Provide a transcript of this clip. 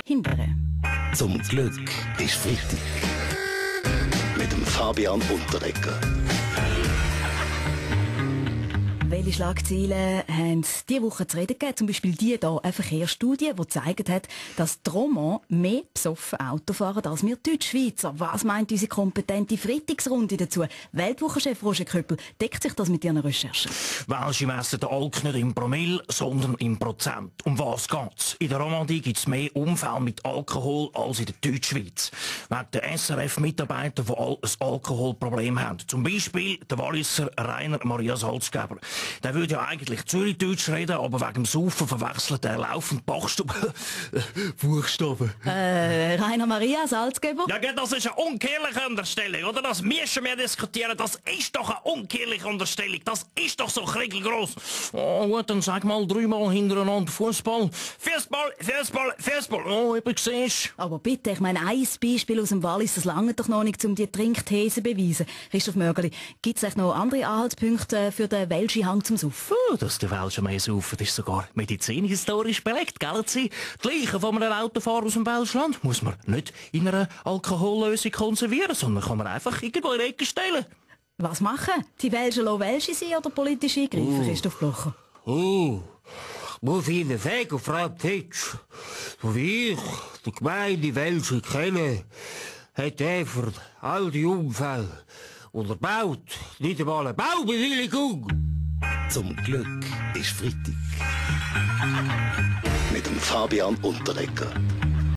Himbeere. Zum Glück ist Freitag. Mit dem Fabian Unterreger. Welche Schlagzeilen haben diese Woche zu reden gegeben? Zum Beispiel die hier, eine Verkehrsstudie, die gezeigt hat, dass die Romans mehr besoffen Auto fahren als wir Deutschschweizer. Was meint unsere kompetente Freitagsrunde dazu? Weltwochenchef Roger Köppel, deckt sich das mit Ihren Recherchen? Welche messen den Alk nicht im Promille, sondern im Prozent. Um was geht's? In der Romandie gibt es mehr Unfälle mit Alkohol als in der Deutschschweiz. Wegen der SRF-Mitarbeiter, die ein Alkoholproblem haben. Zum Beispiel der Walliser Rainer Maria Salzgeber. Der würde ja eigentlich Zürichdeutsch reden, aber wegen dem Saufen verwechselt er laufend Buchstaben. Rainer Maria Salzgeber? Ja, das ist eine unkirchliche Unterstellung, oder? Das müssen wir diskutieren. Das ist doch eine unkirchliche Unterstellung. Das ist doch so kriegelgroß. Oh, gut, dann sag mal 3-mal hintereinander Fußball. Fußball. Oh, eben siehst. Aber bitte, ich meine, ein Beispiel aus dem Wallis, das lange doch noch nicht, um die Trinkthese zu beweisen. Christoph Mörgeli, gibt es noch andere Anhaltspunkte für den welschen Hang zum Saufen? Dass der Welsche mehr saufen, ist sogar medizinhistorisch belegt, gell? Die Leichen von einem Autofahrer aus dem Welschland muss man nicht in einer Alkohollösung konservieren, sondern kann man einfach irgendwo in die Ecke stellen. Was machen? Die Welschen lassen Welsche sein oder politisch eingreifen, Christoph Blocher? Muss ich Ihnen sagen, Frau Petsch, so wie ich die Gemeinde Welsche kenne, hat er für all die Unfälle unterbaut nicht einmal eine Baubewilligung. Zum Glück ist Freitag. Mit dem Fabian Unterreger.